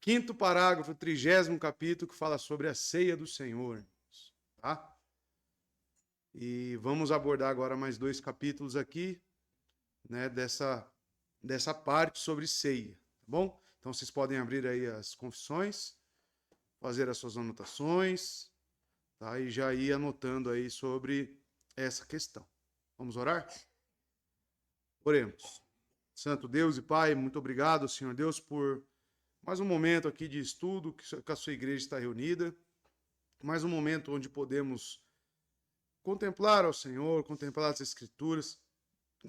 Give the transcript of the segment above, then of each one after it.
Quinto parágrafo, 30º capítulo, que fala sobre a ceia do Senhor. Tá? E vamos abordar agora mais 2 capítulos aqui, né, dessa parte sobre ceia. Tá bom? Então vocês podem abrir aí as confissões, fazer as suas anotações, tá? E já ir anotando aí sobre essa questão. Vamos orar? Oremos. Santo Deus e Pai, muito obrigado, Senhor Deus, por mais um momento aqui de estudo que a sua igreja está reunida, mais um momento onde podemos contemplar ao Senhor, contemplar as Escrituras,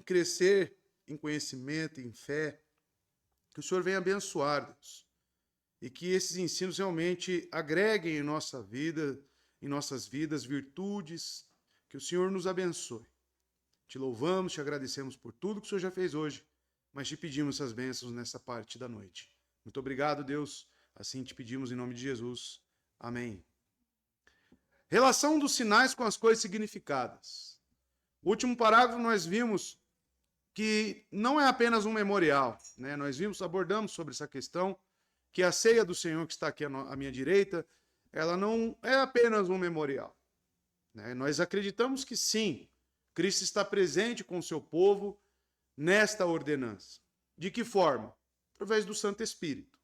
crescer em conhecimento, em fé, que o Senhor venha abençoar, Deus, e que esses ensinos realmente agreguem em nossa vida, em nossas vidas, virtudes, que o Senhor nos abençoe. Te louvamos, te agradecemos por tudo que o Senhor já fez hoje, mas te pedimos essas bênçãos nessa parte da noite. Muito obrigado, Deus. Assim te pedimos em nome de Jesus. Amém. Relação dos sinais com as coisas significadas. No último parágrafo nós vimos que não é apenas um memorial, né? Nós abordamos sobre essa questão, que a ceia do Senhor que está aqui à minha direita, ela não é apenas um memorial, né? Nós acreditamos que sim, Cristo está presente com o seu povo nesta ordenança. De que forma? Através do Santo Espírito,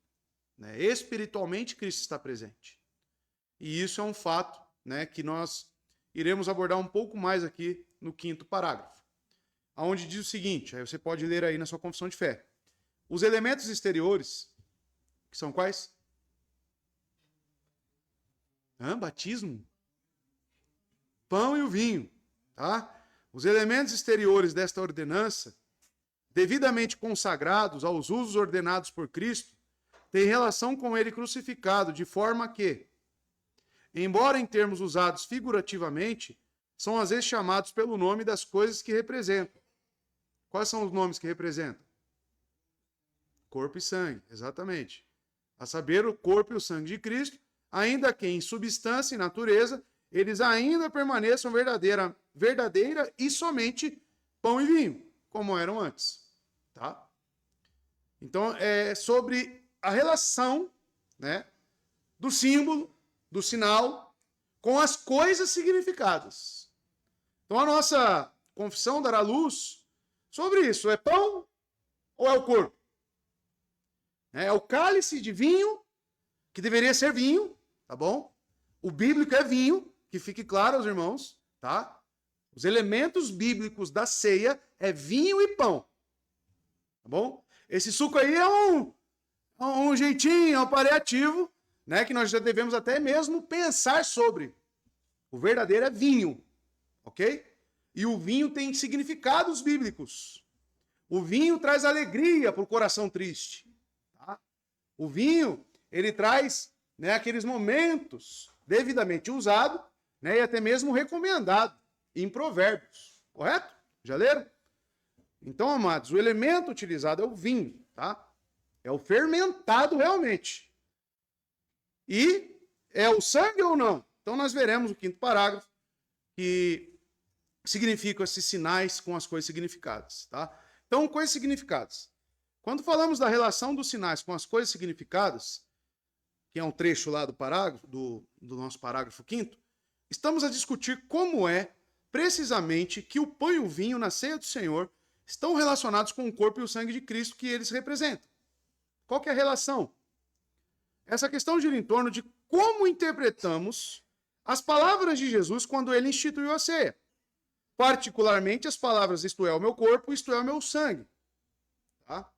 né? Espiritualmente, Cristo está presente. E isso é um fato, né, que nós iremos abordar um pouco mais aqui no 5º parágrafo, onde diz o seguinte, aí você pode ler aí na sua confissão de fé. Os elementos exteriores, que são quais? Batismo? Pão e o vinho, tá? Os elementos exteriores desta ordenança, devidamente consagrados aos usos ordenados por Cristo, têm relação com ele crucificado, de forma que, embora em termos usados figurativamente, são às vezes chamados pelo nome das coisas que representam. Quais são os nomes que representam? Corpo e sangue, exatamente. A saber, o corpo e o sangue de Cristo, ainda que em substância e natureza, eles ainda permaneçam verdadeira e somente pão e vinho, como eram antes. Tá? Então, é sobre a relação, né, do símbolo, do sinal, com as coisas significadas. Então, a nossa confissão dará luz sobre isso. É pão ou é o corpo? É o cálice de vinho, que deveria ser vinho, tá bom? O bíblico é vinho, que fique claro aos irmãos, tá? Os elementos bíblicos da ceia é vinho e pão. Tá bom? Esse suco aí é um jeitinho, é um paliativo, né, que nós já devemos até mesmo pensar sobre. O verdadeiro é vinho, ok? E o vinho tem significados bíblicos. O vinho traz alegria para o coração triste. Tá? O vinho, ele traz, né, aqueles momentos devidamente usados, né, e até mesmo recomendado em Provérbios. Correto? Já leram? Então, amados, o elemento utilizado é o vinho, tá? É o fermentado realmente. E é o sangue ou não? Então, nós veremos o 5º parágrafo, que significam esses sinais com as coisas significadas, tá? Então, coisas significadas. Quando falamos da relação dos sinais com as coisas significadas, que é um trecho lá do parágrafo, do nosso parágrafo 5º, estamos a discutir como é, precisamente, que o pão e o vinho na ceia do Senhor estão relacionados com o corpo e o sangue de Cristo que eles representam. Qual que é a relação? Essa questão gira em torno de como interpretamos as palavras de Jesus quando ele instituiu a ceia. Particularmente as palavras, isto é o meu corpo, isto é o meu sangue. Tá?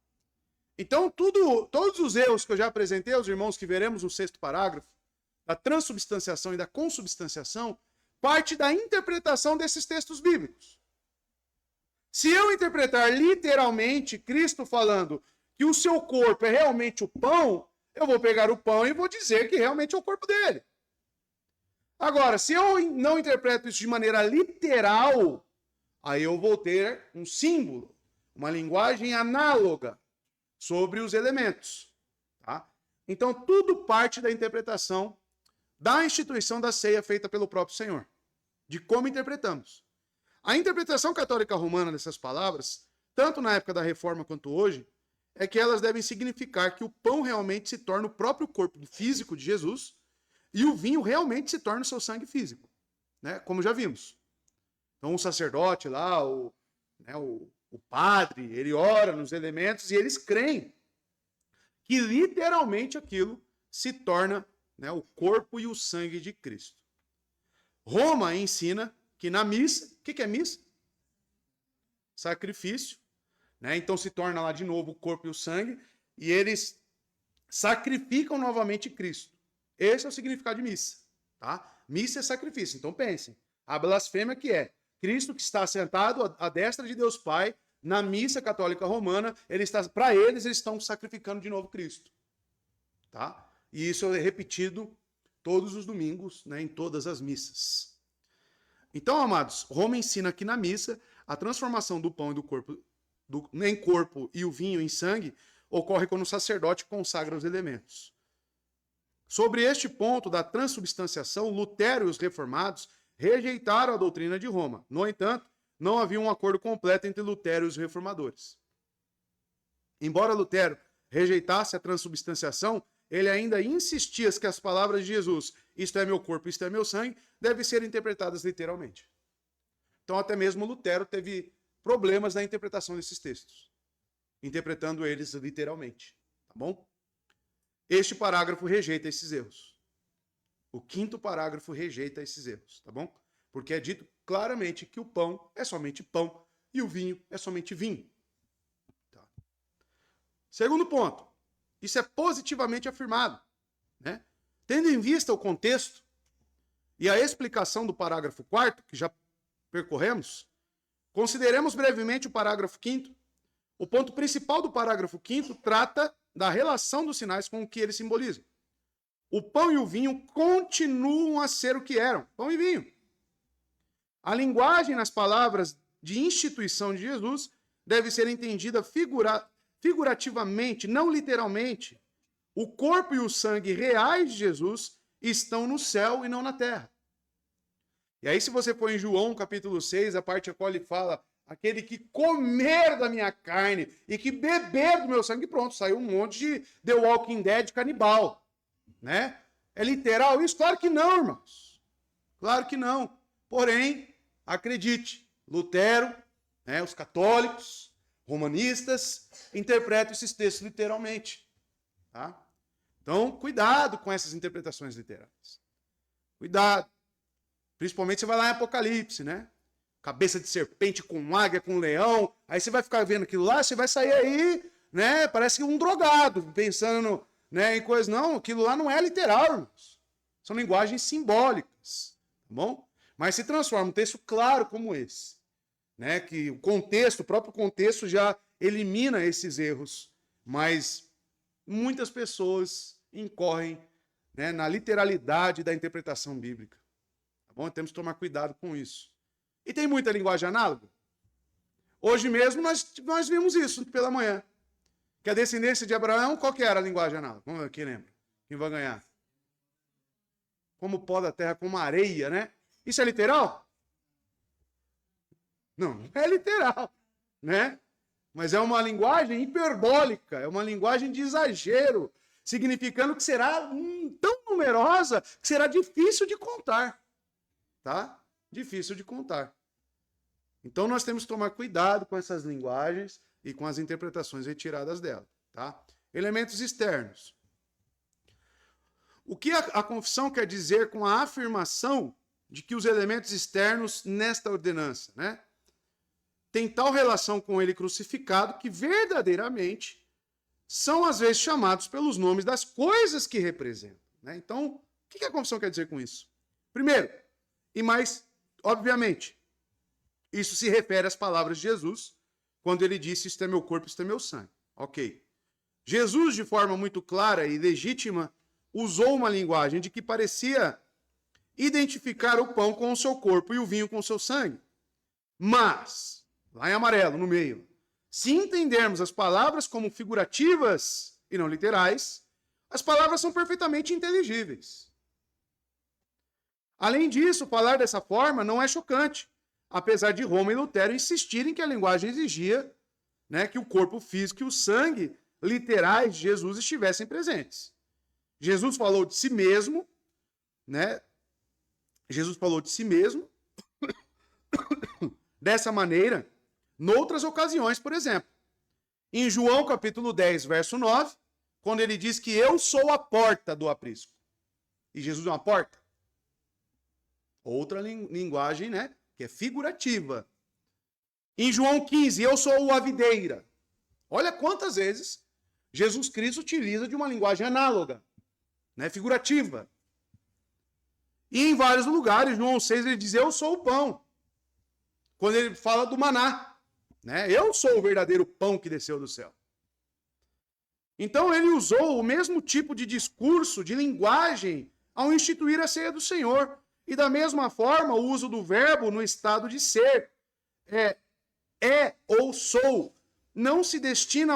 Então, todos os erros que eu já apresentei aos irmãos, que veremos no 6º parágrafo, da transubstanciação e da consubstanciação, parte da interpretação desses textos bíblicos. Se eu interpretar literalmente Cristo falando que o seu corpo é realmente o pão, eu vou pegar o pão e vou dizer que realmente é o corpo dele. Agora, se eu não interpreto isso de maneira literal, aí eu vou ter um símbolo, uma linguagem análoga sobre os elementos. Tá? Então, tudo parte da interpretação da instituição da ceia feita pelo próprio Senhor, de como interpretamos. A interpretação católica romana dessas palavras, tanto na época da Reforma quanto hoje, é que elas devem significar que o pão realmente se torna o próprio corpo físico de Jesus e o vinho realmente se torna o seu sangue físico, né? Como já vimos. Então o sacerdote lá, o padre, ele ora nos elementos e eles creem que literalmente aquilo se torna, né, o corpo e o sangue de Cristo. Roma ensina que na missa, o que é missa? Sacrifício, né? Então se torna lá de novo o corpo e o sangue e eles sacrificam novamente Cristo. Esse é o significado de missa, tá? Missa é sacrifício. Então pensem, a blasfêmia que é Cristo que está sentado à destra de Deus Pai, na missa católica romana, para eles estão sacrificando de novo Cristo, tá? E isso é repetido todos os domingos, né, em todas as missas. Então, amados, Roma ensina que na missa a transformação do pão e do corpo em corpo e o vinho em sangue ocorre quando o sacerdote consagra os elementos. Sobre este ponto da transubstanciação, Lutero e os reformados rejeitaram a doutrina de Roma. No entanto, não havia um acordo completo entre Lutero e os reformadores. Embora Lutero rejeitasse a transubstanciação, ele ainda insistia que as palavras de Jesus, isto é meu corpo, isto é meu sangue, devem ser interpretadas literalmente. Então até mesmo Lutero teve problemas na interpretação desses textos, interpretando eles literalmente, tá bom? Este parágrafo rejeita esses erros. O 5º parágrafo rejeita esses erros, tá bom? Porque é dito claramente que o pão é somente pão e o vinho é somente vinho. Tá. Segundo ponto, isso é positivamente afirmado, né? Tendo em vista o contexto e a explicação do parágrafo 4º, que já percorremos, consideremos brevemente o parágrafo 5º. O ponto principal do parágrafo 5º trata da relação dos sinais com o que eles simbolizam. O pão e o vinho continuam a ser o que eram, pão e vinho. A linguagem nas palavras de instituição de Jesus deve ser entendida figurativamente, não literalmente. O corpo e o sangue reais de Jesus estão no céu e não na terra. E aí, se você for em João, capítulo 6, a parte a qual ele fala, aquele que comer da minha carne e que beber do meu sangue, pronto, saiu um monte de The Walking Dead canibal, né? É literal isso? Claro que não, irmãos. Claro que não. Porém, acredite, Lutero, né, os católicos, romanistas, interpretam esses textos literalmente, tá? Então, cuidado com essas interpretações literais. Cuidado. Principalmente você vai lá em Apocalipse, né? Cabeça de serpente com águia, com leão. Aí você vai ficar vendo aquilo lá, você vai sair aí, né? Parece que um drogado, pensando, né, em coisas. Não, aquilo lá não é literal, irmãos. São linguagens simbólicas, tá bom? Mas se transforma um texto claro como esse, né? Que o contexto, o próprio contexto já elimina esses erros. Mas muitas pessoas incorrem, né, na literalidade da interpretação bíblica. Tá bom? Temos que tomar cuidado com isso. E tem muita linguagem análoga? Hoje mesmo nós vimos isso pela manhã. Que a descendência de Abraão, qual que era a linguagem análoga? Vamos ver, quem lembra? Quem vai ganhar? Como o pó da terra, como areia, né? Isso é literal? Não, não é literal, né? Mas é uma linguagem hiperbólica, é uma linguagem de exagero, significando que será tão numerosa que será difícil de contar, tá? Difícil de contar. Então nós temos que tomar cuidado com essas linguagens e com as interpretações retiradas dela, tá? Elementos externos. O que a confissão quer dizer com a afirmação de que os elementos externos nesta ordenança, né, tem tal relação com ele crucificado que verdadeiramente são às vezes chamados pelos nomes das coisas que representam, né? Então, o que a confissão quer dizer com isso? Primeiro, e mais obviamente, isso se refere às palavras de Jesus, quando ele disse, isto é meu corpo, isto é meu sangue. Ok. Jesus, de forma muito clara e legítima, usou uma linguagem de que parecia identificar o pão com o seu corpo e o vinho com o seu sangue. Mas, lá em amarelo, no meio, se entendermos as palavras como figurativas e não literais, as palavras são perfeitamente inteligíveis. Além disso, falar dessa forma não é chocante, apesar de Roma e Lutero insistirem que a linguagem exigia, né, que o corpo físico e o sangue literais de Jesus estivessem presentes. Jesus falou de si mesmo, né? Jesus falou de si mesmo dessa maneira, noutras ocasiões, por exemplo. Em João capítulo 10, verso 9, quando ele diz que eu sou a porta do aprisco. E Jesus é uma porta. Outra linguagem, né? Que é figurativa. Em João 15, eu sou a videira. Olha quantas vezes Jesus Cristo utiliza de uma linguagem análoga, né? Figurativa. E em vários lugares, João 6, ele diz, eu sou o pão. Quando ele fala do maná, né? Eu sou o verdadeiro pão que desceu do céu. Então ele usou o mesmo tipo de discurso, de linguagem, ao instituir a ceia do Senhor. E da mesma forma, o uso do verbo no estado de ser, é ou sou, não se destina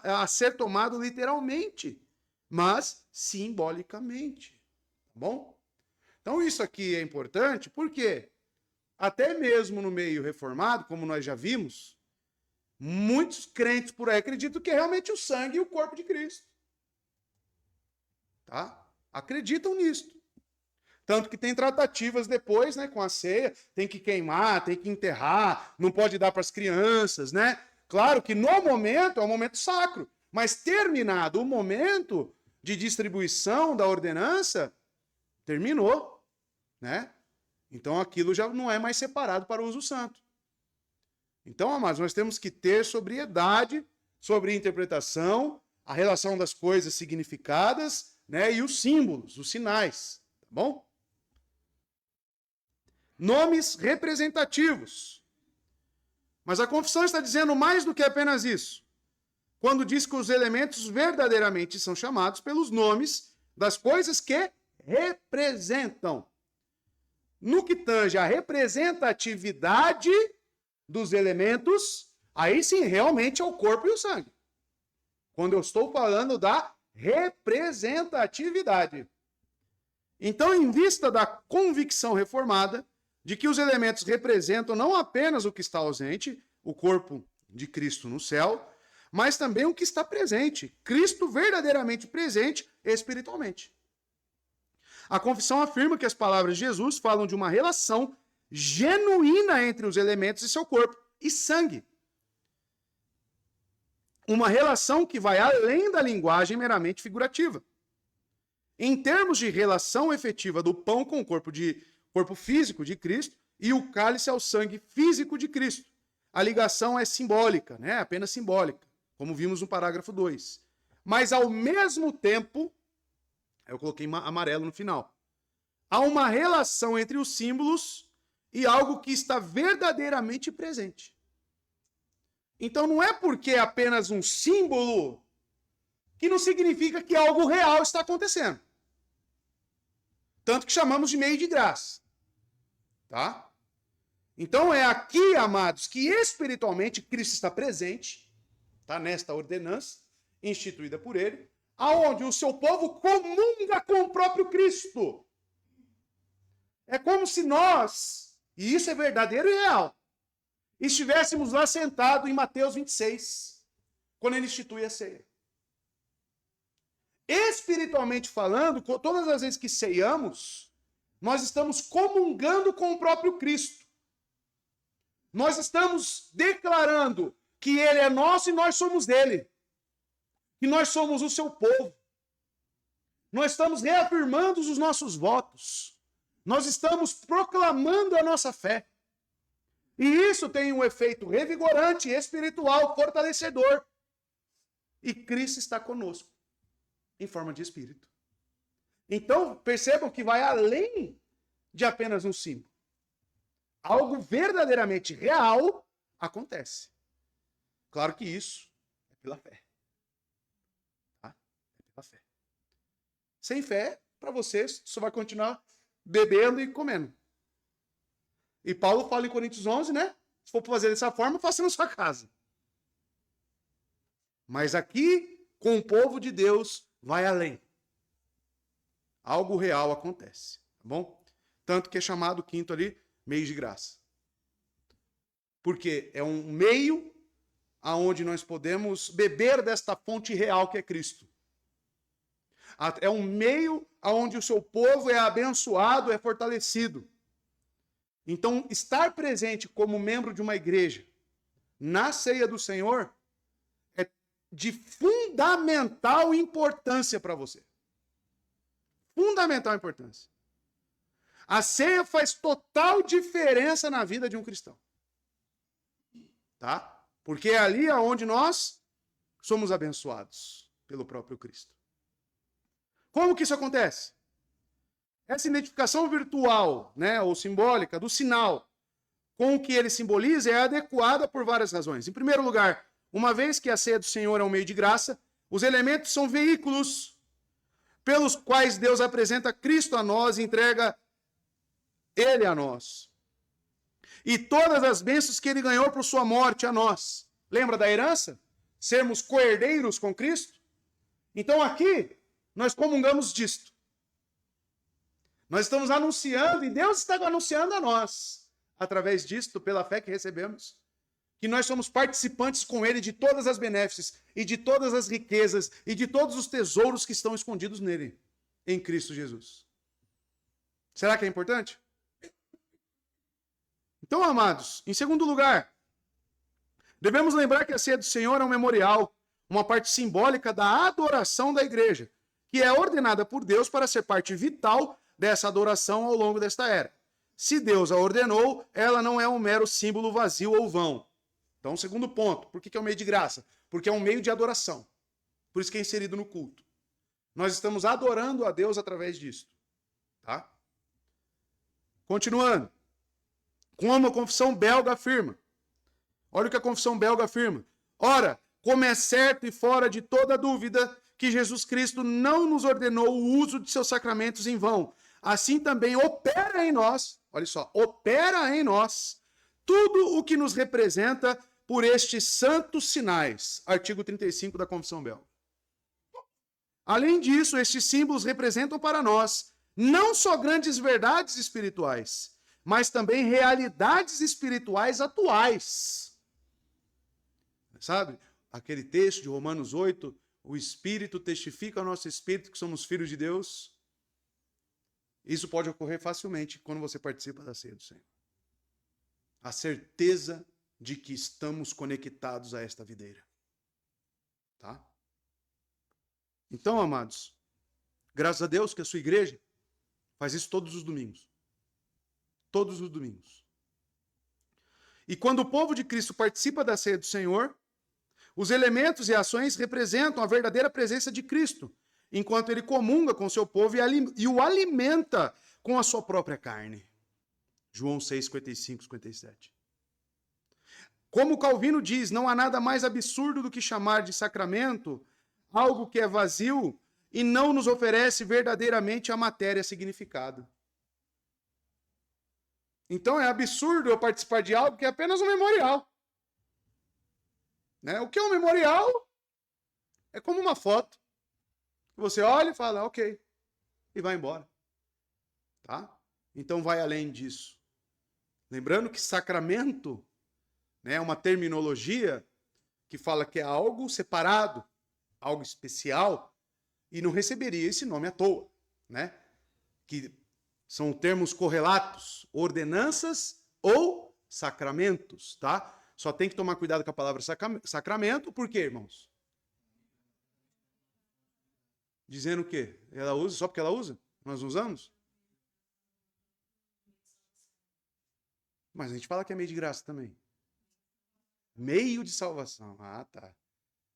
a ser tomado literalmente, mas simbolicamente. Tá bom? Então isso aqui é importante porque até mesmo no meio reformado, como nós já vimos, muitos crentes por aí acreditam que é realmente o sangue e o corpo de Cristo. Tá? Acreditam nisso. Tanto que tem tratativas depois, né, com a ceia, tem que queimar, tem que enterrar, não pode dar para as crianças, né? Claro que no momento é um momento sacro, mas terminado o momento de distribuição da ordenança, terminou, né? Então aquilo já não é mais separado para o uso santo. Então, amados, nós temos que ter sobriedade sobre interpretação, a relação das coisas significadas, né, e os símbolos, os sinais, tá bom? Nomes representativos. Mas a confissão está dizendo mais do que apenas isso. Quando diz que os elementos verdadeiramente são chamados pelos nomes das coisas que representam. No que tange a representatividade dos elementos, aí sim realmente é o corpo e o sangue. Quando eu estou falando da representatividade. Então, em vista da convicção reformada de que os elementos representam não apenas o que está ausente, o corpo de Cristo no céu, mas também o que está presente, Cristo verdadeiramente presente espiritualmente. A confissão afirma que as palavras de Jesus falam de uma relação genuína entre os elementos e seu corpo e sangue. Uma relação que vai além da linguagem meramente figurativa. Em termos de relação efetiva do pão com o corpo físico de Cristo e o cálice ao sangue físico de Cristo. A ligação é simbólica, né? Apenas simbólica, como vimos no parágrafo 2. Mas, ao mesmo tempo, eu coloquei amarelo no final, há uma relação entre os símbolos e algo que está verdadeiramente presente. Então, não é porque é apenas um símbolo que não significa que algo real está acontecendo. Tanto que chamamos de meio de graça. Tá? Então é aqui, amados, que espiritualmente Cristo está presente, tá? Nesta ordenança instituída por ele, aonde o seu povo comunga com o próprio Cristo. É como se nós, e isso é verdadeiro e real, estivéssemos lá sentados em Mateus 26, quando ele institui a ceia. Espiritualmente falando, todas as vezes que ceiamos, nós estamos comungando com o próprio Cristo. Nós estamos declarando que ele é nosso e nós somos dele. Que nós somos o seu povo. Nós estamos reafirmando os nossos votos. Nós estamos proclamando a nossa fé. E isso tem um efeito revigorante, espiritual, fortalecedor. E Cristo está conosco, em forma de espírito. Então, percebam que vai além de apenas um símbolo. Algo verdadeiramente real acontece. Claro que isso é pela fé. Tá? É pela fé. Sem fé, para você, só vai continuar bebendo e comendo. E Paulo fala em Coríntios 11, né? Se for fazer dessa forma, faça na sua casa. Mas aqui, com o povo de Deus, vai além. Algo real acontece, tá bom? Tanto que é chamado quinto ali, meio de graça. Porque é um meio aonde nós podemos beber desta fonte real que é Cristo. É um meio aonde o seu povo é abençoado, é fortalecido. Então, estar presente como membro de uma igreja na ceia do Senhor é de fundamental importância para você. Fundamental importância. A ceia faz total diferença na vida de um cristão. Tá? Porque é ali onde nós somos abençoados pelo próprio Cristo. Como que isso acontece? Essa identificação virtual, né, ou simbólica, do sinal com o que ele simboliza é adequada por várias razões. Em primeiro lugar, uma vez que a ceia do Senhor é um meio de graça, os elementos são veículos pelos quais Deus apresenta Cristo a nós e entrega Ele a nós. E todas as bênçãos que Ele ganhou por sua morte a nós. Lembra da herança? Sermos coerdeiros com Cristo? Então aqui, nós comungamos disto. Nós estamos anunciando, e Deus está anunciando a nós, através disto, pela fé que recebemos, que nós somos participantes com Ele de todas as benéficas, e de todas as riquezas, e de todos os tesouros que estão escondidos nele, em Cristo Jesus. Será que é importante? Então, amados, em segundo lugar, devemos lembrar que a ceia do Senhor é um memorial, uma parte simbólica da adoração da igreja, que é ordenada por Deus para ser parte vital dessa adoração ao longo desta era. Se Deus a ordenou, ela não é um mero símbolo vazio ou vão. Então, segundo ponto, por que é um meio de graça? Porque é um meio de adoração. Por isso que é inserido no culto. Nós estamos adorando a Deus através disso. Tá? Continuando. Como a confissão belga afirma. Olha o que a confissão belga afirma. Ora, como é certo e fora de toda dúvida que Jesus Cristo não nos ordenou o uso de seus sacramentos em vão, assim também opera em nós, olha só, opera em nós tudo o que nos representa por estes santos sinais. Artigo 35 da Confissão Belga. Além disso, estes símbolos representam para nós não só grandes verdades espirituais, mas também realidades espirituais atuais. Sabe? Aquele texto de Romanos 8, o Espírito testifica ao nosso espírito que somos filhos de Deus. Isso pode ocorrer facilmente quando você participa da ceia do Senhor. A certeza de que estamos conectados a esta videira. Tá? Então, amados, graças a Deus que a sua igreja faz isso todos os domingos. Todos os domingos. E quando o povo de Cristo participa da ceia do Senhor, os elementos e ações representam a verdadeira presença de Cristo, enquanto ele comunga com o seu povo e o alimenta com a sua própria carne. João 6, 55, 57. Como Calvino diz, não há nada mais absurdo do que chamar de sacramento algo que é vazio e não nos oferece verdadeiramente a matéria significado. Então é absurdo eu participar de algo que é apenas um memorial. Né? O que é um memorial? É como uma foto. Você olha e fala, ok, e vai embora. Tá? Então vai além disso. Lembrando que sacramento, né, é uma terminologia que fala que é algo separado, algo especial, e não receberia esse nome à toa. Né? Que são termos correlatos, ordenanças ou sacramentos. Tá? Só tem que tomar cuidado com a palavra sacramento, por quê, irmãos? Dizendo o quê? Ela usa só porque ela usa? Nós usamos? Mas a gente fala que é meio de graça também. Meio de salvação. Ah, tá.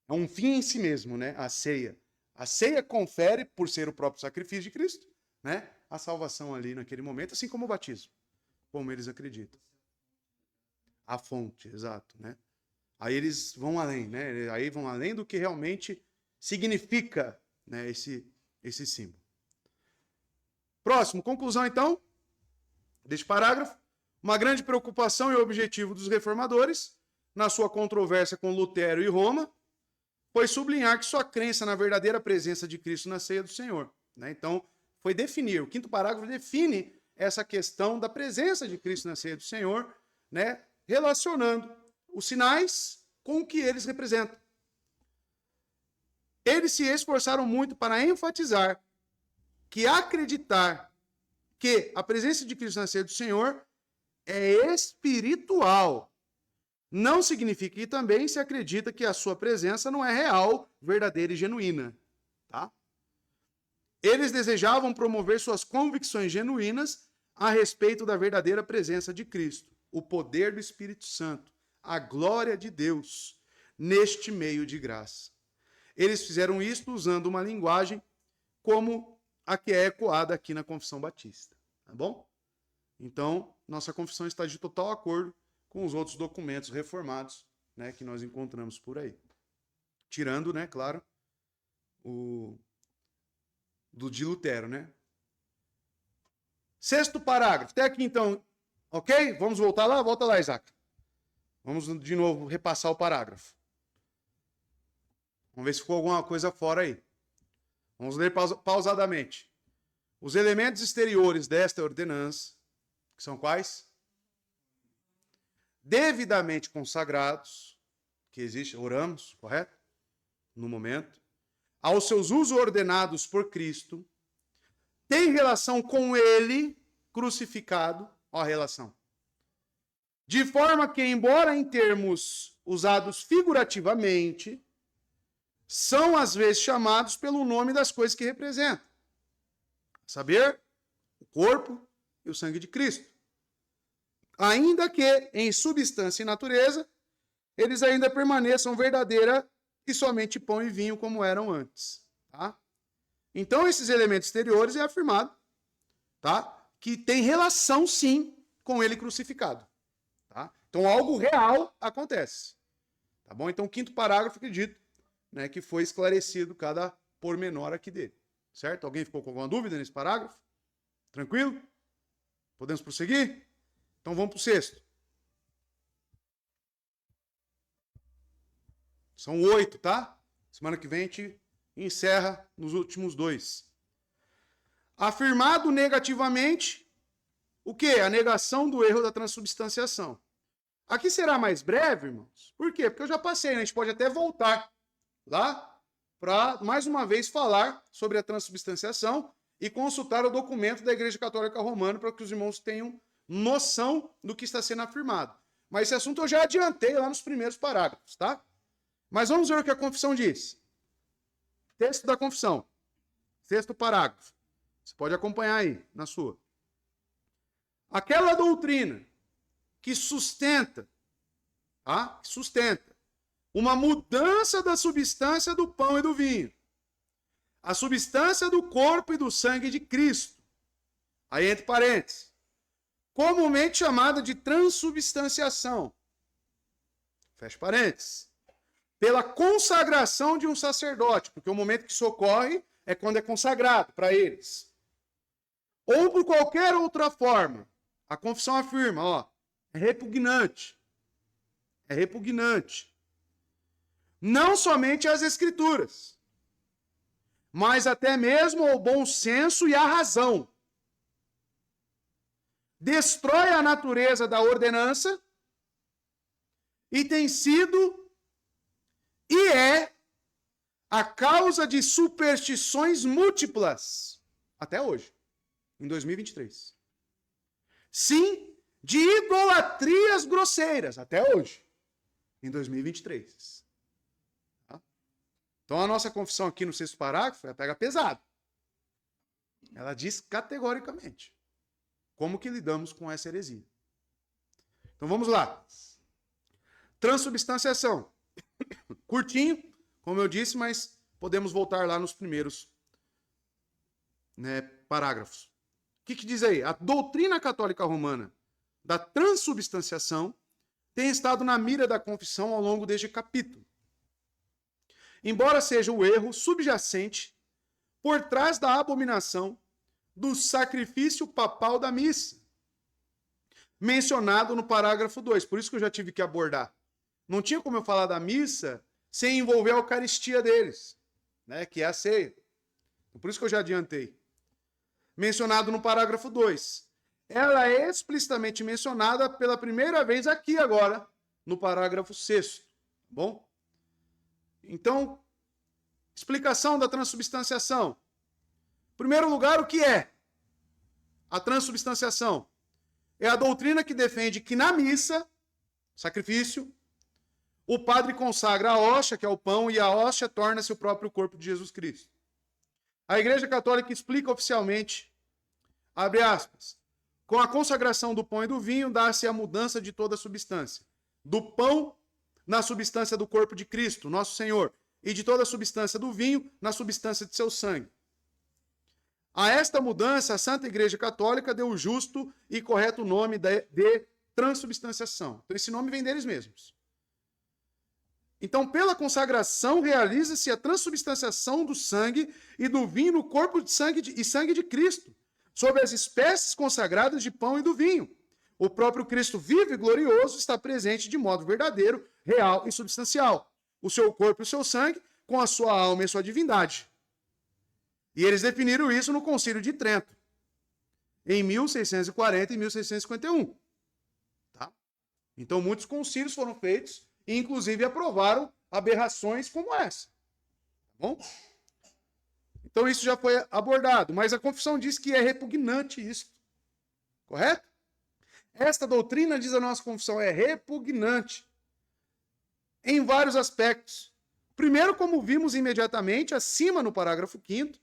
É um fim em si mesmo, né? A ceia. A ceia confere, por ser o próprio sacrifício de Cristo, né? A salvação ali naquele momento, assim como o batismo. Como eles acreditam. A fonte, exato, né? Aí eles vão além, né? Aí vão além do que realmente significa, né, esse símbolo. Próximo, conclusão então, deste parágrafo. Uma grande preocupação e objetivo dos reformadores, na sua controvérsia com Lutero e Roma, foi sublinhar que sua crença na verdadeira presença de Cristo na ceia do Senhor. Né? Então, foi definir, o quinto parágrafo define essa questão da presença de Cristo na ceia do Senhor, né? Relacionando os sinais com o que eles representam. Eles se esforçaram muito para enfatizar que acreditar que a presença de Cristo na ceia do Senhor é espiritual. Não significa que também se acredita que a sua presença não é real, verdadeira e genuína. Tá? Eles desejavam promover suas convicções genuínas a respeito da verdadeira presença de Cristo, o poder do Espírito Santo, a glória de Deus neste meio de graça. Eles fizeram isto usando uma linguagem como a que é ecoada aqui na Confissão Batista. Tá bom? Então, nossa confissão está de total acordo com os outros documentos reformados, né, que nós encontramos por aí. Tirando, né, claro, o do de Lutero, né? Sexto parágrafo. Até aqui, então, ok? Vamos voltar lá? Volta lá, Isaac. Vamos de novo repassar o parágrafo. Vamos ver se ficou alguma coisa fora aí. Vamos ler pausadamente. Os elementos exteriores desta ordenança, que são quais? Devidamente consagrados, que existe, oramos, correto? No momento. Aos seus usos ordenados por Cristo, tem relação com ele crucificado, ó a relação. De forma que, embora em termos usados figurativamente, são às vezes chamados pelo nome das coisas que representam. A saber, o corpo e o sangue de Cristo. Ainda que, em substância e natureza, eles ainda permaneçam verdadeira e somente pão e vinho como eram antes. Tá? Então, esses elementos exteriores é afirmado, tá, que tem relação, sim, com ele crucificado. Tá? Então, algo real acontece. Tá bom? Então, o quinto parágrafo, acredito, né, que foi esclarecido cada pormenor aqui dele. Certo? Alguém ficou com alguma dúvida nesse parágrafo? Tranquilo? Podemos prosseguir? Então, vamos para o sexto. São 8, tá? Semana que vem a gente encerra nos últimos 2. Afirmado negativamente, o quê? A negação do erro da transubstanciação. Aqui será mais breve, irmãos. Por quê? Porque eu já passei, né? A gente pode até voltar lá para, mais uma vez, falar sobre a transubstanciação e consultar o documento da Igreja Católica Romana para que os irmãos tenham noção do que está sendo afirmado. Mas esse assunto eu já adiantei lá nos primeiros parágrafos, tá? Mas vamos ver o que a confissão diz. Texto da confissão. Sexto parágrafo. Você pode acompanhar aí, na sua. Aquela doutrina que sustenta, tá? Sustenta uma mudança da substância do pão e do vinho. A substância do corpo e do sangue de Cristo. Aí entre parênteses. Comumente chamada de transubstanciação. Fecha parênteses. Pela consagração de um sacerdote, porque o momento que isso ocorre é quando é consagrado para eles. Ou por qualquer outra forma, a confissão afirma, ó, é repugnante. É repugnante. Não somente às Escrituras, mas até mesmo ao bom senso e à razão. Destrói a natureza da ordenança e tem sido e é a causa de superstições múltiplas, até hoje, em 2023. Sim, de idolatrias grosseiras, até hoje, em 2023. Tá? Então a nossa confissão aqui no sexto parágrafo, ela pega pesado. Ela diz categoricamente como que lidamos com essa heresia. Então vamos lá. Transubstanciação. Curtinho, como eu disse, mas podemos voltar lá nos primeiros, né, parágrafos. O que diz aí? A doutrina católica romana da transubstanciação tem estado na mira da confissão ao longo deste capítulo. Embora seja o erro subjacente por trás da abominação do sacrifício papal da missa, mencionado no parágrafo 2. Por isso que eu já tive que abordar. Não tinha como eu falar da missa sem envolver a Eucaristia deles, né, que é a ceia. Por isso que eu já adiantei. Mencionado no parágrafo 2. Ela é explicitamente mencionada pela primeira vez aqui agora, no parágrafo 6º. Bom? Então, explicação da transubstanciação. Em primeiro lugar, o que é a transubstanciação? É a doutrina que defende que na missa, sacrifício, o padre consagra a hóstia, que é o pão, e a hóstia torna-se o próprio corpo de Jesus Cristo. A Igreja Católica explica oficialmente, abre aspas, com a consagração do pão e do vinho, dá-se a mudança de toda a substância. Do pão na substância do corpo de Cristo, nosso Senhor, e de toda a substância do vinho na substância de seu sangue. A esta mudança, a Santa Igreja Católica deu o justo e correto nome de transubstanciação. Então, esse nome vem deles mesmos. Então, pela consagração, realiza-se a transubstanciação do sangue e do vinho no corpo de sangue e sangue de Cristo, sobre as espécies consagradas de pão e do vinho. O próprio Cristo vivo e glorioso está presente de modo verdadeiro, real e substancial. O seu corpo e o seu sangue, com a sua alma e a sua divindade. E eles definiram isso no Concílio de Trento, em 1640 e 1651. Tá? Então, muitos concílios foram feitos e, inclusive, aprovaram aberrações como essa. Tá bom? Então, isso já foi abordado, mas a confissão diz que é repugnante isso. Correto? Esta doutrina, diz a nossa confissão, é repugnante em vários aspectos. Primeiro, como vimos imediatamente acima no parágrafo 5º,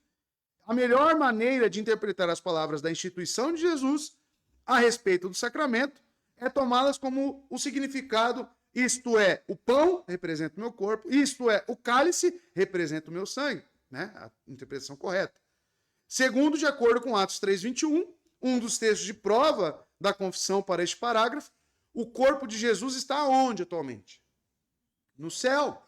a melhor maneira de interpretar as palavras da instituição de Jesus a respeito do sacramento é tomá-las como o significado, isto é, o pão representa o meu corpo, isto é, o cálice representa o meu sangue. Né? A interpretação correta. Segundo, de acordo com Atos 3:21, um dos textos de prova da confissão para este parágrafo, o corpo de Jesus está onde atualmente? No céu.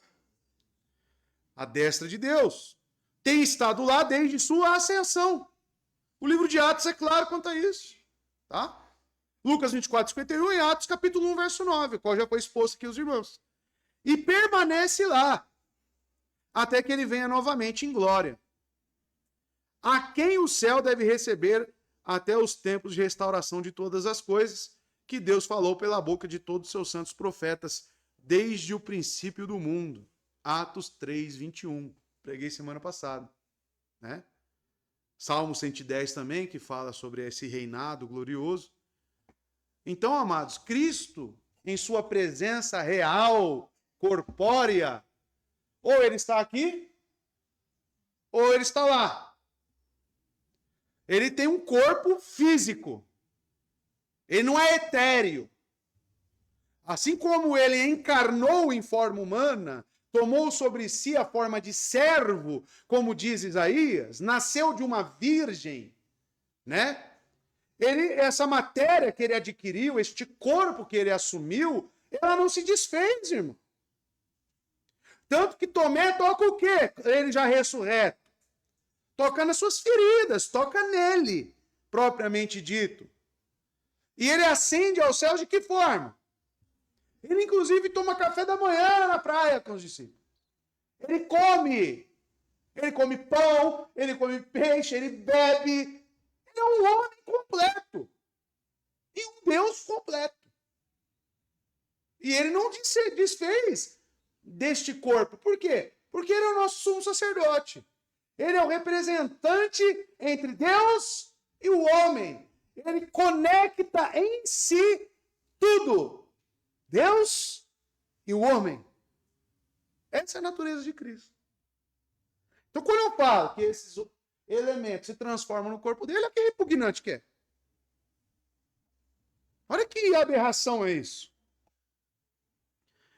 À destra de Deus. Tem estado lá desde sua ascensão. O livro de Atos é claro quanto a isso. Tá? Lucas 24:51 e Atos capítulo 1, verso 9, o qual já foi exposto aqui aos irmãos. E permanece lá, até que ele venha novamente em glória. A quem o céu deve receber até os tempos de restauração de todas as coisas, que Deus falou pela boca de todos os seus santos profetas, desde o princípio do mundo. Atos 3:21. Preguei semana passada. Né? Salmo 110 também, que fala sobre esse reinado glorioso. Então, amados, Cristo, em sua presença real, corpórea, ou ele está aqui, ou ele está lá. Ele tem um corpo físico. Ele não é etéreo. Assim como ele encarnou em forma humana, tomou sobre si a forma de servo, como diz Isaías, nasceu de uma virgem, né? Essa matéria que ele adquiriu, este corpo que ele assumiu, ela não se desfez, irmão. Tanto que Tomé toca o quê? Ele já ressurreto. Toca nas suas feridas, toca nele, propriamente dito. E ele ascende aos céus de que forma? Ele, inclusive, toma café da manhã na praia com os discípulos. Ele come pão, ele come peixe, ele bebe. Ele é um homem completo. E um Deus completo. E ele não se desfez deste corpo. Por quê? Porque ele é o nosso sumo sacerdote. Ele é o representante entre Deus e o homem. Ele conecta em si tudo. Deus e o homem. Essa é a natureza de Cristo. Então, quando eu falo que esses elementos se transformam no corpo dele, olha que repugnante que é. Olha que aberração é isso.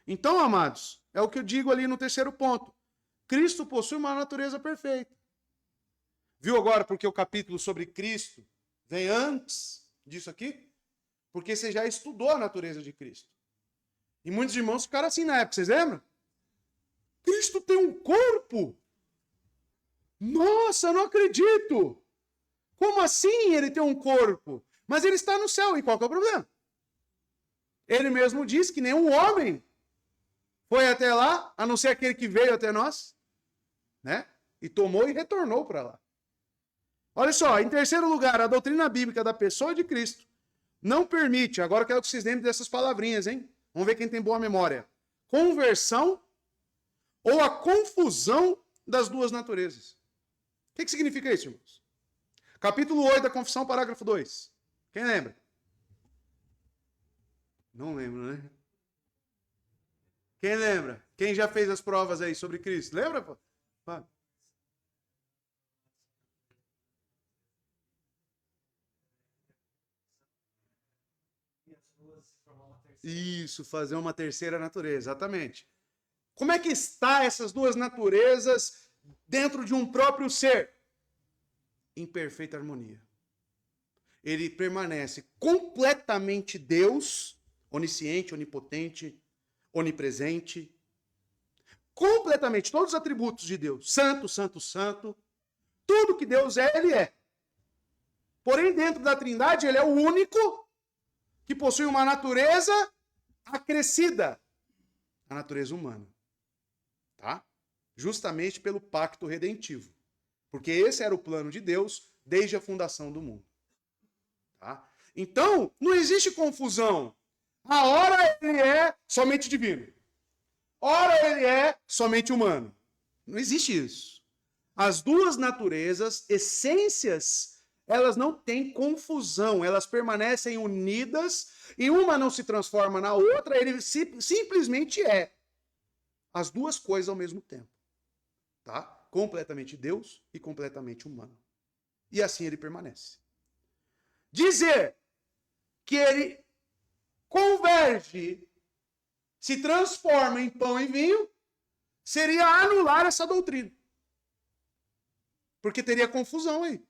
Então, amados, é o que eu digo ali no terceiro ponto. Cristo possui uma natureza perfeita. Viu agora porque o capítulo sobre Cristo vem antes disso aqui? Porque você já estudou a natureza de Cristo. E muitos irmãos ficaram assim na época, vocês lembram? Cristo tem um corpo? Nossa, não acredito! Como assim ele tem um corpo? Mas ele está no céu, e qual que é o problema? Ele mesmo diz que nenhum homem foi até lá, a não ser aquele que veio até nós, né? E tomou e retornou para lá. Olha só, em terceiro lugar, a doutrina bíblica da pessoa de Cristo não permite, agora eu quero que vocês lembrem dessas palavrinhas, hein? Vamos ver quem tem boa memória. conversão ou a confusão das duas naturezas. O que significa isso, irmãos? Capítulo 8 da Confissão, parágrafo 2. Quem lembra? Não lembro, né? Quem lembra? Quem já fez as provas aí sobre Cristo? Lembra? Fábio? Isso, fazer uma terceira natureza, exatamente. Como é que está essas duas naturezas dentro de um próprio ser? Em perfeita harmonia. Ele permanece completamente Deus, onisciente, onipotente, onipresente, completamente, todos os atributos de Deus, santo, santo, santo, tudo que Deus é, ele é. Porém, dentro da Trindade, ele é o único que possui uma natureza acrescida à natureza humana. Tá? Justamente pelo pacto redentivo. Porque esse era o plano de Deus desde a fundação do mundo. Tá? Então, não existe confusão. A hora ele é somente divino. Ora ele é somente humano. Não existe isso. As duas naturezas, essências, elas não têm confusão, elas permanecem unidas e uma não se transforma na outra, ele simplesmente é as duas coisas ao mesmo tempo. Tá? Completamente Deus e completamente humano. E assim ele permanece. Dizer que ele converge, se transforma em pão e vinho, seria anular essa doutrina. Porque teria confusão aí.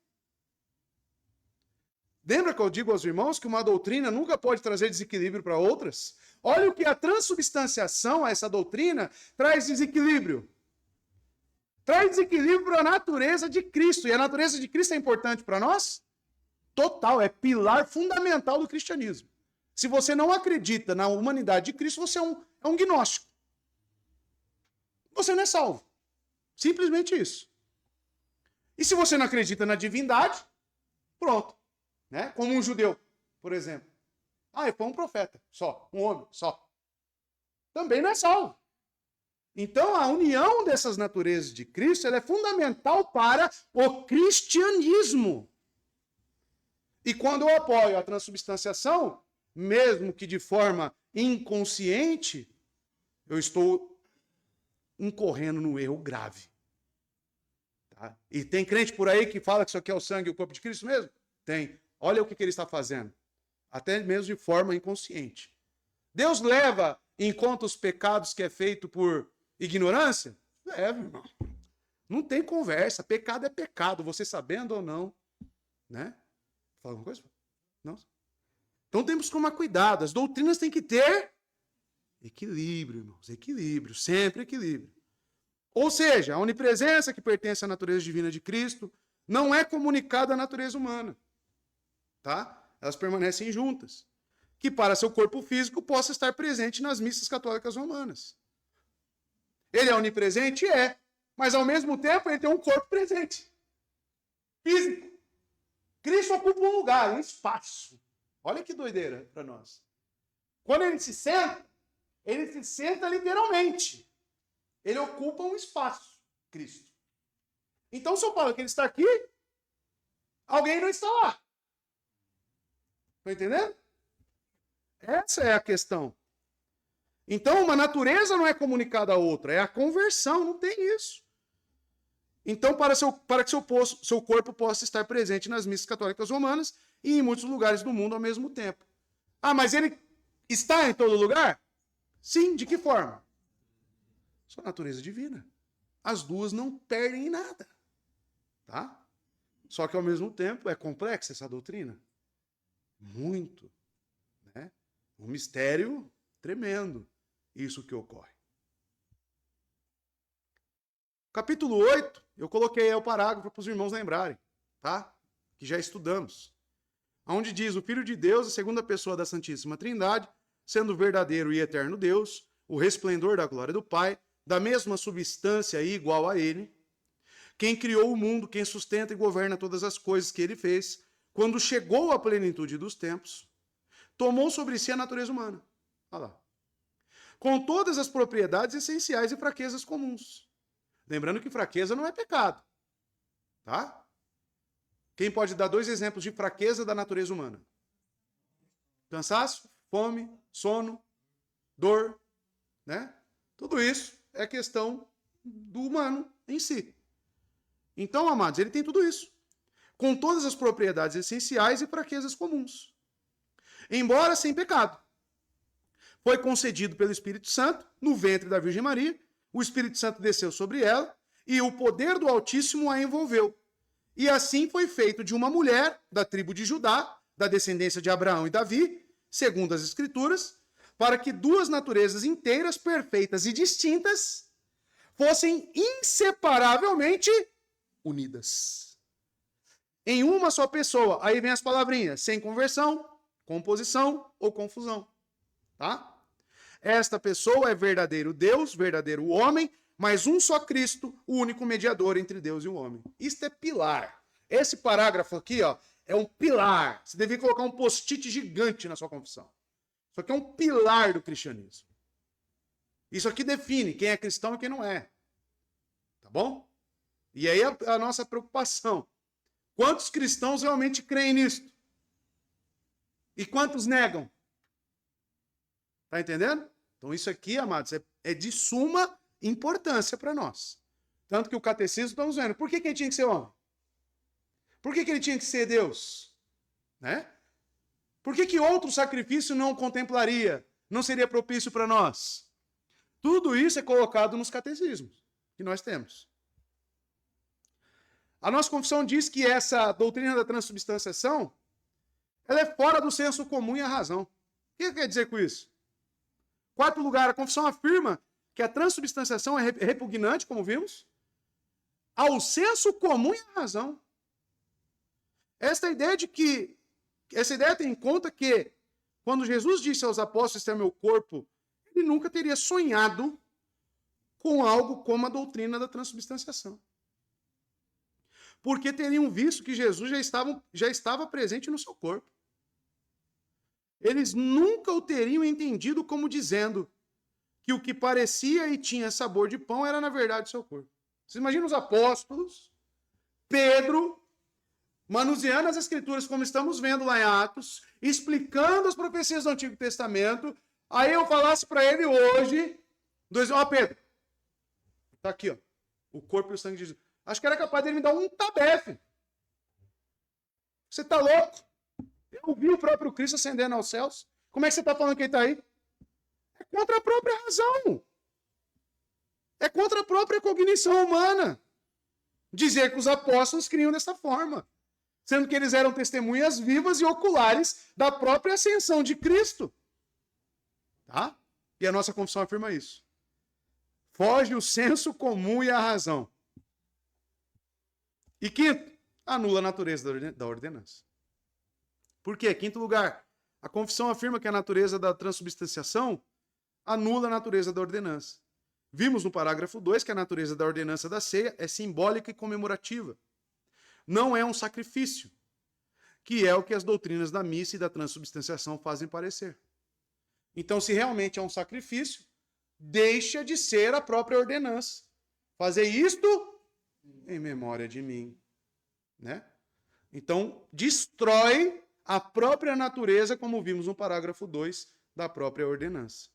Lembra que eu digo aos irmãos que uma doutrina nunca pode trazer desequilíbrio para outras? Olha o que a transubstanciação a essa doutrina traz desequilíbrio. Traz desequilíbrio para a natureza de Cristo. E a natureza de Cristo é importante para nós? Total, é pilar fundamental do cristianismo. Se você não acredita na humanidade de Cristo, você é um gnóstico. Você não é salvo. Simplesmente isso. E se você não acredita na divindade, pronto. Né? Como um judeu, por exemplo. Ele foi um profeta, só. Um homem, só. Também não é salvo. Então, a união dessas naturezas de Cristo ela é fundamental para o cristianismo. E quando eu apoio a transubstanciação, mesmo que de forma inconsciente, eu estou incorrendo no erro grave. Tá? E tem crente por aí que fala que isso aqui é o sangue e o corpo de Cristo mesmo? Tem. Olha o que ele está fazendo. Até mesmo de forma inconsciente. Deus leva em conta os pecados que é feito por ignorância? Leva, irmão. Não tem conversa. Pecado é pecado, você sabendo ou não. Né? Fala alguma coisa? Não? Então temos que tomar cuidado. As doutrinas têm que ter equilíbrio, irmãos. Equilíbrio. Sempre equilíbrio. Ou seja, a onipresença que pertence à natureza divina de Cristo não é comunicada à natureza humana. Tá? Elas permanecem juntas. Que para seu corpo físico possa estar presente nas missas católicas romanas. Ele é onipresente? É. Mas ao mesmo tempo ele tem um corpo presente. Físico. Cristo ocupa um lugar, um espaço. Olha que doideira para nós. Quando ele se senta literalmente. Ele ocupa um espaço, Cristo. Então, se eu falo que ele está aqui, alguém não está lá. Está entendendo? Essa é a questão. Então, uma natureza não é comunicada à outra, é a conversão, não tem isso. Então, para que seu corpo possa estar presente nas missas católicas romanas e em muitos lugares do mundo ao mesmo tempo. Mas ele está em todo lugar? Sim, de que forma? Sua natureza divina. As duas não perdem em nada. Tá? Só que, ao mesmo tempo, é complexa essa doutrina. Muito. Né? Um mistério tremendo. Isso que ocorre. Capítulo 8, eu coloquei aí o parágrafo para os irmãos lembrarem, tá? Que já estudamos. Onde diz, o Filho de Deus, a segunda pessoa da Santíssima Trindade, sendo verdadeiro e eterno Deus, o resplendor da glória do Pai, da mesma substância e igual a ele, quem criou o mundo, quem sustenta e governa todas as coisas que ele fez, quando chegou à plenitude dos tempos, tomou sobre si a natureza humana. Olha lá. com todas as propriedades essenciais e fraquezas comuns. Lembrando que fraqueza não é pecado. Tá? Quem pode dar 2 exemplos de fraqueza da natureza humana? Cansaço, fome, sono, dor, né? Tudo isso é questão do humano em si. Então, amados, ele tem tudo isso, com todas as propriedades essenciais e fraquezas comuns. Embora sem pecado. Foi concedido pelo Espírito Santo no ventre da Virgem Maria, o Espírito Santo desceu sobre ela e o poder do Altíssimo a envolveu. E assim foi feito de uma mulher da tribo de Judá, da descendência de Abraão e Davi, segundo as Escrituras, para que 2 naturezas inteiras, perfeitas e distintas fossem inseparavelmente unidas. Em uma só pessoa. Aí vem as palavrinhas, sem conversão, composição ou confusão. Tá? Esta pessoa é verdadeiro Deus, verdadeiro homem, mas um só Cristo, o único mediador entre Deus e o homem. Isto é pilar. Esse parágrafo aqui, ó, é um pilar. Você devia colocar um post-it gigante na sua confissão. Isso aqui é um pilar do cristianismo. Isso aqui define quem é cristão e quem não é. Tá bom? E aí a nossa preocupação. Quantos cristãos realmente creem nisso? E quantos negam? Tá entendendo? Então isso aqui, amados, é de suma importância para nós. Tanto que o catecismo estamos vendo. Por que ele tinha que ser homem? Por que ele tinha que ser Deus? Né? Por que outro sacrifício não contemplaria? Não seria propício para nós? Tudo isso é colocado nos catecismos que nós temos. A nossa confissão diz que essa doutrina da transubstanciação ela é fora do senso comum e a razão. O que quer dizer com isso? 4º lugar, a confissão afirma que a transubstanciação é repugnante, como vimos, ao senso comum e à razão. Essa ideia tem em conta que, quando Jesus disse aos apóstolos, este é meu corpo, ele nunca teria sonhado com algo como a doutrina da transubstanciação. Porque teriam visto que Jesus já estava presente no seu corpo. Eles nunca o teriam entendido como dizendo que o que parecia e tinha sabor de pão era, na verdade, o seu corpo. Você imagina os apóstolos, Pedro, manuseando as Escrituras, como estamos vendo lá em Atos, explicando as profecias do Antigo Testamento, aí eu falasse para ele hoje, Pedro, tá aqui, ó, o corpo e o sangue de Jesus. Acho que era capaz dele me dar um tabefe. Você tá louco? Eu vi o próprio Cristo ascendendo aos céus. Como é que você está falando que ele está aí? É contra a própria razão. É contra a própria cognição humana. Dizer que os apóstolos criam dessa forma. Sendo que eles eram testemunhas vivas e oculares da própria ascensão de Cristo. Tá? E a nossa confissão afirma isso. Foge o senso comum e a razão. E quinto, anula a natureza da ordenança. Por quê? 5º lugar, a confissão afirma que a natureza da transubstanciação anula a natureza da ordenança. Vimos no parágrafo 2 que a natureza da ordenança da ceia é simbólica e comemorativa. Não é um sacrifício, que é o que as doutrinas da missa e da transubstanciação fazem parecer. Então, se realmente é um sacrifício, deixa de ser a própria ordenança. Fazer isto em memória de mim. Né? Então, destrói a própria natureza, como vimos no parágrafo 2 da própria ordenança.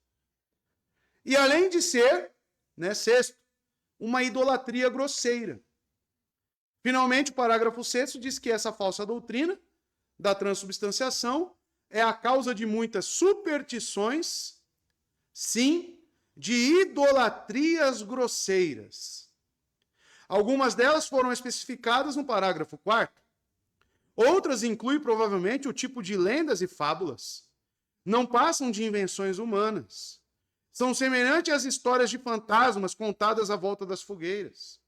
E além de ser, né, 6º, uma idolatria grosseira. Finalmente, o parágrafo 6º diz que essa falsa doutrina da transubstanciação é a causa de muitas superstições, sim, de idolatrias grosseiras. Algumas delas foram especificadas no parágrafo 4º. Outras incluem provavelmente o tipo de lendas e fábulas. Não passam de invenções humanas. São semelhantes às histórias de fantasmas contadas à volta das fogueiras.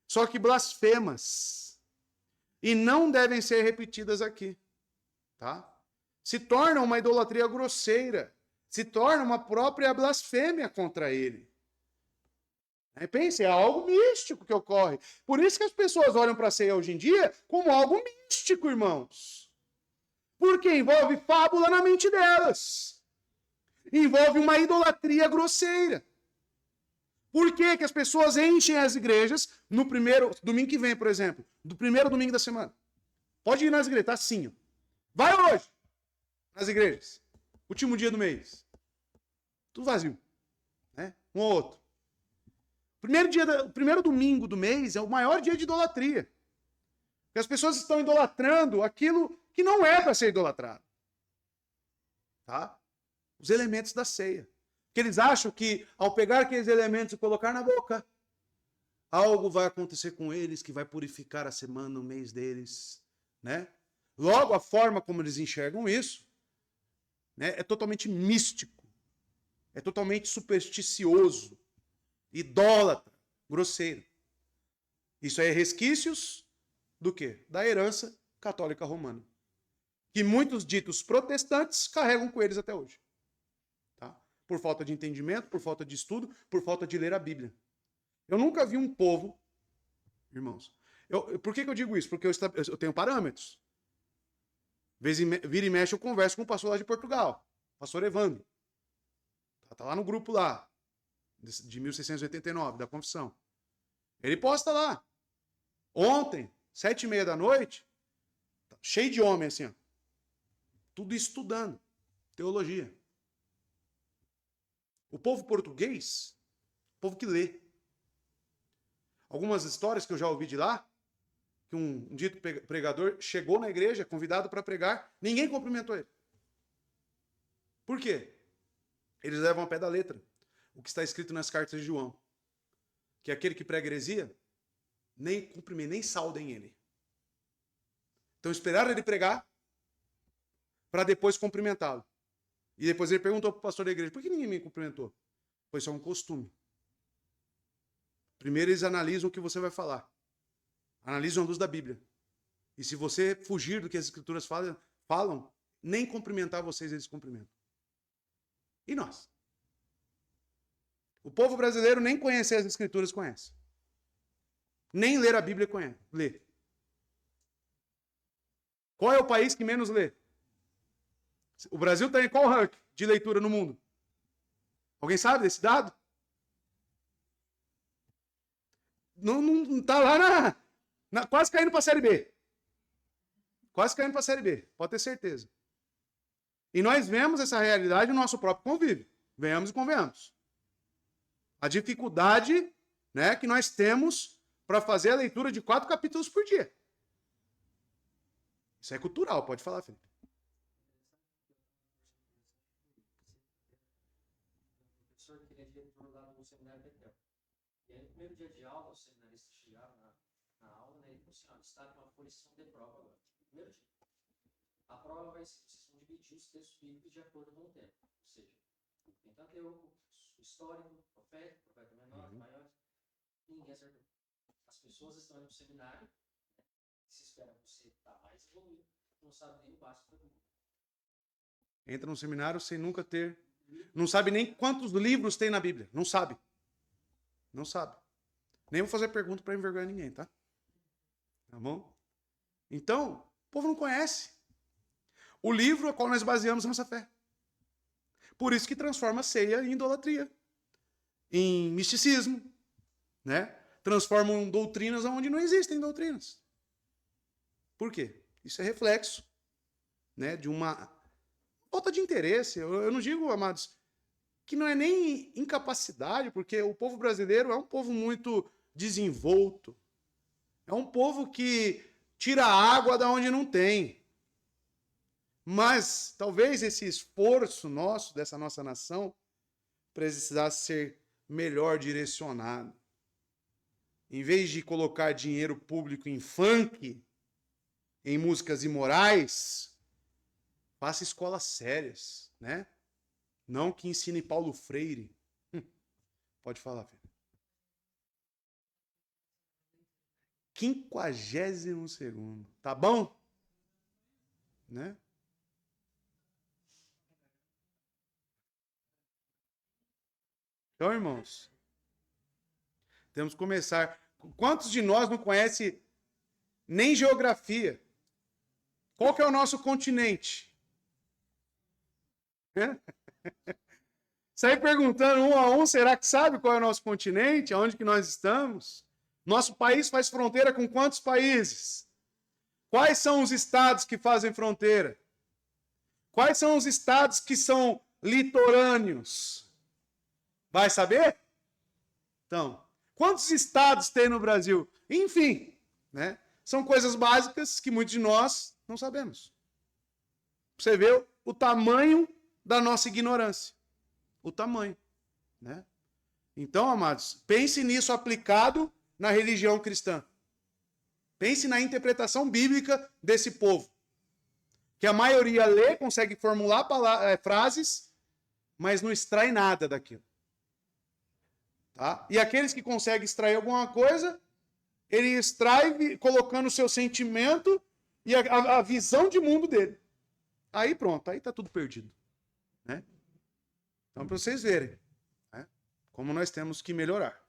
Só que blasfemas. E não devem ser repetidas aqui. Tá? Se torna uma idolatria grosseira. Se torna uma própria blasfêmia contra ele. Pense, é algo místico que ocorre. Por isso que as pessoas olham para a ceia hoje em dia como algo místico, irmãos. Porque envolve fábula na mente delas. envolve uma idolatria grosseira. Por que que as pessoas enchem as igrejas no primeiro domingo que vem, por exemplo? Do primeiro domingo da semana. Pode ir nas igrejas, tá assim, ó. Vai hoje nas igrejas. Último dia do mês. Tudo vazio. Né? Um ou outro. Primeiro domingo do mês é o maior dia de idolatria. Porque as pessoas estão idolatrando aquilo que não é para ser idolatrado. Tá? Os elementos da ceia. Porque eles acham que ao pegar aqueles elementos e colocar na boca, algo vai acontecer com eles que vai purificar a semana, o mês deles. Né? Logo, a forma como eles enxergam isso, né, é totalmente místico. É totalmente supersticioso. Idólatra, grosseiro. Isso é resquícios do quê? Da herança católica romana. Que muitos ditos protestantes carregam com eles até hoje. Tá? Por falta de entendimento, por falta de estudo, por falta de ler a Bíblia. Eu nunca vi um povo, irmãos. Por que eu digo isso? Porque eu tenho parâmetros. Vira e mexe, eu converso com o pastor lá de Portugal, pastor Evandro. Tá lá no grupo lá, de 1689, da confissão. Ele posta lá. Ontem, 7h30 da noite, cheio de homem assim, ó. Tudo estudando teologia. O povo português, o povo que lê. Algumas histórias que eu já ouvi de lá, que um dito pregador chegou na igreja, convidado para pregar, ninguém cumprimentou ele. Por quê? Eles levam ao pé da letra o que está escrito nas cartas de João. Que aquele que prega heresia, nem cumprimenta, nem saudem ele. Então esperaram ele pregar para depois cumprimentá-lo. E depois ele perguntou para o pastor da igreja, por que ninguém me cumprimentou? Pois isso é um costume. Primeiro eles analisam o que você vai falar. Analisam a luz da Bíblia. E se você fugir do que as escrituras falam, nem cumprimentar vocês eles cumprimentam. E nós? O povo brasileiro nem conhecer as escrituras conhece. Nem ler a Bíblia conhece. Lê. Qual é o país que menos lê? O Brasil está em qual ranking de leitura no mundo? Alguém sabe desse dado? Não está lá quase caindo para a Série B. Quase caindo para a Série B, pode ter certeza. E nós vemos essa realidade no nosso próprio convívio. Venhamos e convenhamos. A dificuldade, né, que nós temos para fazer a leitura de 4 capítulos por dia. Isso é cultural, pode falar, Felipe. O professor queria diretor lá no seminário Betel. E aí, no primeiro dia de aula, os seminaristas chegaram na aula, né, e ele falou assim, está com uma posição de prova agora. Primeiro dia. A prova vai ser, vocês vão dividir os textos bíblicos de acordo com o tempo. Ou seja, tem Pentateuco, histórico, profeta menor, maior. Ninguém acertou. As pessoas estão no seminário, né, se espera você estar mais evoluído, não sabe nem o básico da Bíblia. Entra no seminário sem nunca ter... Não sabe nem quantos livros tem na Bíblia. Não sabe. Não sabe. Nem vou fazer pergunta para envergonhar ninguém, tá? Tá bom? Então, o povo não conhece o livro a qual nós baseamos nossa fé. Por isso que transforma a ceia em idolatria, em misticismo, né? Transformam doutrinas onde não existem doutrinas. Por quê? Isso é reflexo, né, de uma falta de interesse. Eu não digo, amados, que não é nem incapacidade, porque o povo brasileiro é um povo muito desenvolto. É um povo que tira água da onde não tem. Mas talvez esse esforço nosso, dessa nossa nação, precisasse ser melhor direcionado. Em vez de colocar dinheiro público em funk, em músicas imorais, faça escolas sérias, né? Não que ensine Paulo Freire. Pode falar, filho. 52º. Tá bom? Né? Então, irmãos, temos que começar. Quantos de nós não conhecem nem geografia? Qual que é o nosso continente? Sair perguntando um a um, será que sabe qual é o nosso continente, aonde que nós estamos? Nosso país faz fronteira com quantos países? Quais são os estados que fazem fronteira? Quais são os estados que são litorâneos? Vai saber? Então, quantos estados tem no Brasil? Enfim, né? São coisas básicas que muitos de nós não sabemos. Você vê o tamanho da nossa ignorância. O tamanho, né? Então, amados, pense nisso aplicado na religião cristã. Pense na interpretação bíblica desse povo. Que a maioria lê, consegue formular frases, mas não extrai nada daquilo. Tá? E aqueles que conseguem extrair alguma coisa, ele extrai colocando o seu sentimento e a visão de mundo dele. Aí pronto, aí está tudo perdido. Né? Então, para vocês verem, né, como nós temos que melhorar.